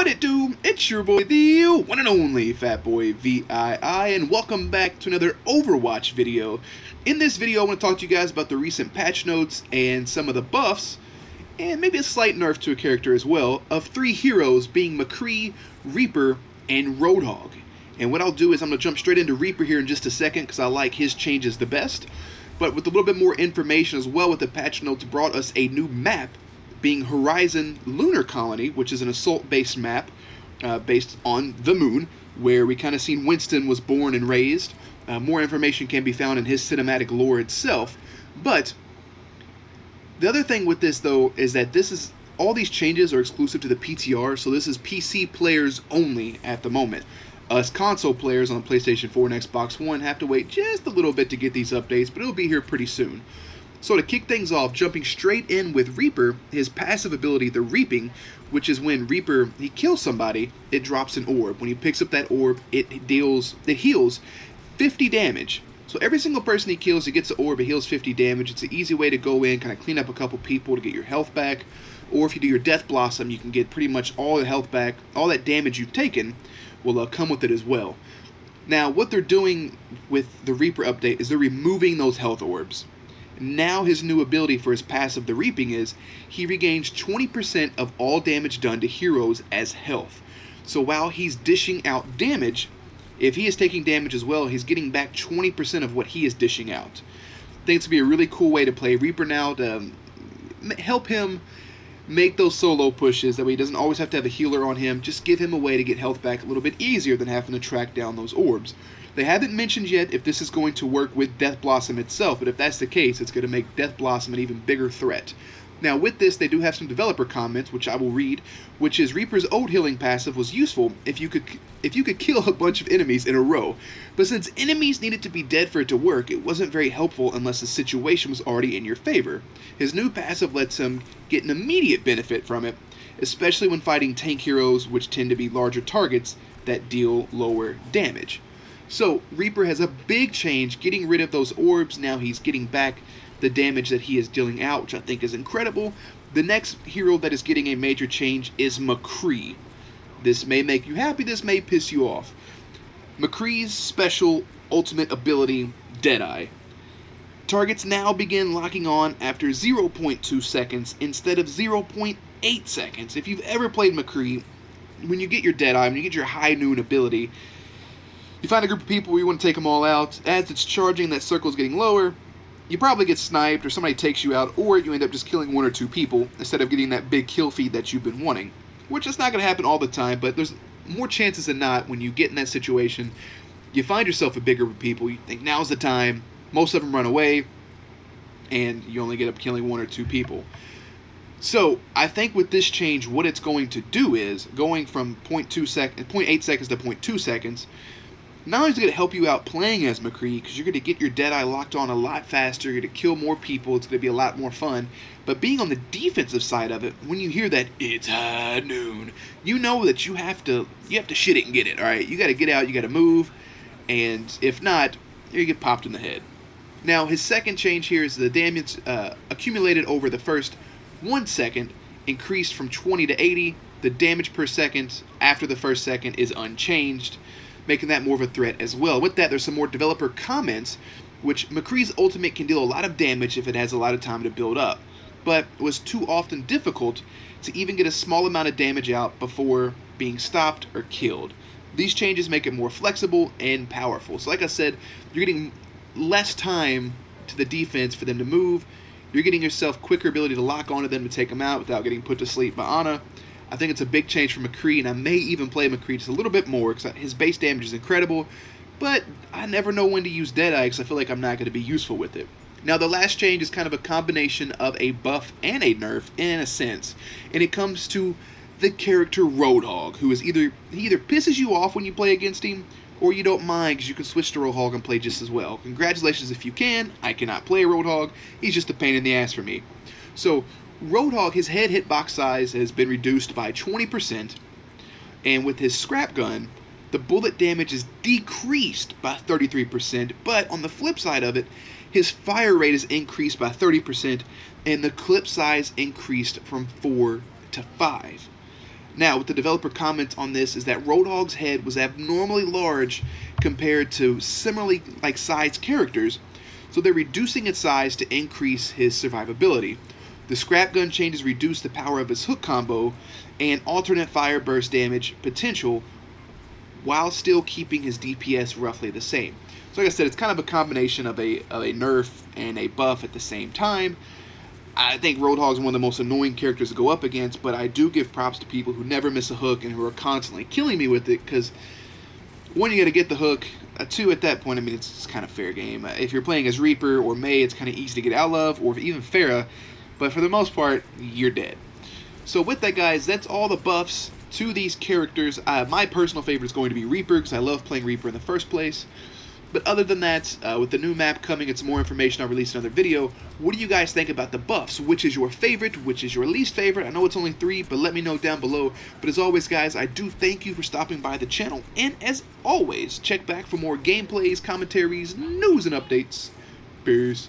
What it do? It's your boy, the one and only Fat Boy VII, and welcome back to another Overwatch video. In this video, I want to talk to you guys about the recent patch notes and some of the buffs, and maybe a slight nerf to a character as well, of three heroes being McCree, Reaper, and Roadhog. And what I'll do is I'm going to jump straight into Reaper here in just a second because I like his changes the best. But with a little bit more information as well, with the patch notes brought us a new map, being Horizon Lunar Colony, which is an assault-based map based on the moon, where we kind of seen Winston was born and raised. More information can be found in his cinematic lore itself. But the other thing with this, though, is that all these changes are exclusive to the PTR, so this is PC players only at the moment. Us console players on the PlayStation 4 and Xbox One have to wait just a little bit to get these updates, but it'll be here pretty soon. So to kick things off, jumping straight in with Reaper, his passive ability, the Reaping, which is when Reaper, he kills somebody, it drops an orb. When he picks up that orb, it heals 50 damage. So every single person he kills, he gets the orb, it heals 50 damage. It's an easy way to go in, kind of clean up a couple people to get your health back. Or if you do your Death Blossom, you can get pretty much all the health back. All that damage you've taken will come with it as well. Now, what they're doing with the Reaper update is they're removing those health orbs. Now his new ability for his passive, the Reaping, is he regains 20% of all damage done to heroes as health. So while he's dishing out damage, if he is taking damage as well, he's getting back 20% of what he is dishing out. I think it's going to be a really cool way to play Reaper now to help him make those solo pushes. That way he doesn't always have to have a healer on him. Just give him a way to get health back a little bit easier than having to track down those orbs. They haven't mentioned yet if this is going to work with Death Blossom itself, but if that's the case, it's going to make Death Blossom an even bigger threat. Now with this, they do have some developer comments, which I will read, which is Reaper's old healing passive was useful if you could kill a bunch of enemies in a row. But since enemies needed to be dead for it to work, it wasn't very helpful unless the situation was already in your favor. His new passive lets him get an immediate benefit from it, especially when fighting tank heroes, which tend to be larger targets that deal lower damage. So Reaper has a big change, getting rid of those orbs. Now he's getting back the damage that he is dealing out, which I think is incredible. The next hero that is getting a major change is McCree. This may make you happy, this may piss you off. McCree's special ultimate ability, Deadeye. Targets now begin locking on after 0.2 seconds instead of 0.8 seconds. If you've ever played McCree, when you get your Deadeye, when you get your High Noon ability, you find a group of people where you want to take them all out. As it's charging, that circle is getting lower. You probably get sniped, or somebody takes you out, or you end up just killing one or two people instead of getting that big kill feed that you've been wanting. Which is not going to happen all the time, but there's more chances than not when you get in that situation. You find yourself a big group of people, you think now's the time, most of them run away, and you only get up killing one or two people. So, I think with this change, what it's going to do is, going from 0.8 seconds to 0.2 seconds, not only is it going to help you out playing as McCree, because you're going to get your Deadeye locked on a lot faster, you're going to kill more people, it's going to be a lot more fun, but being on the defensive side of it, when you hear that, it's high noon, you know that you have to shit it and get it, alright? You got to get out, you got to move, and if not, you get popped in the head. Now, his second change here is the damage accumulated over the first 1 second increased from 20 to 80. The damage per second after the first second is unchanged, making that more of a threat as well. With that, there's some more developer comments, which McCree's ultimate can deal a lot of damage if it has a lot of time to build up, but it was too often difficult to even get a small amount of damage out before being stopped or killed. These changes make it more flexible and powerful. So like I said, you're getting less time to the defense for them to move. You're getting yourself quicker ability to lock onto them to take them out without getting put to sleep by Ana. I think it's a big change for McCree, and I may even play McCree just a little bit more because his base damage is incredible, but I never know when to use Deadeye because I feel like I'm not going to be useful with it. Now, the last change is kind of a combination of a buff and a nerf in a sense, and it comes to the character Roadhog, who is he either pisses you off when you play against him, or you don't mind because you can switch to Roadhog and play just as well. Congratulations if you can. I cannot play Roadhog. He's just a pain in the ass for me. So, Roadhog, his head hitbox size has been reduced by 20%, and with his scrap gun, the bullet damage is decreased by 33%, but on the flip side of it, his fire rate is increased by 30%, and the clip size increased from 4 to 5. Now, what the developer comments on this is that Roadhog's head was abnormally large compared to similarly sized characters, so they're reducing its size to increase his survivability. The scrap gun changes reduce the power of his hook combo and alternate fire burst damage potential while still keeping his DPS roughly the same. So like I said, it's kind of a combination of a nerf and a buff at the same time. I think Roadhog is one of the most annoying characters to go up against, but I do give props to people who never miss a hook and who are constantly killing me with it, because one, you got to get the hook. Two, at that point, I mean, it's kind of fair game. If you're playing as Reaper or Mei, it's kind of easy to get out of, or even Pharah, but for the most part, you're dead. So with that, guys, that's all the buffs to these characters. My personal favorite is going to be Reaper, because I love playing Reaper in the first place. But other than that, with the new map coming and some more information, I'll release another video. What do you guys think about the buffs? Which is your favorite? Which is your least favorite? I know it's only 3, but let me know down below. But as always, guys, I do thank you for stopping by the channel. And as always, check back for more gameplays, commentaries, news, and updates. Peace.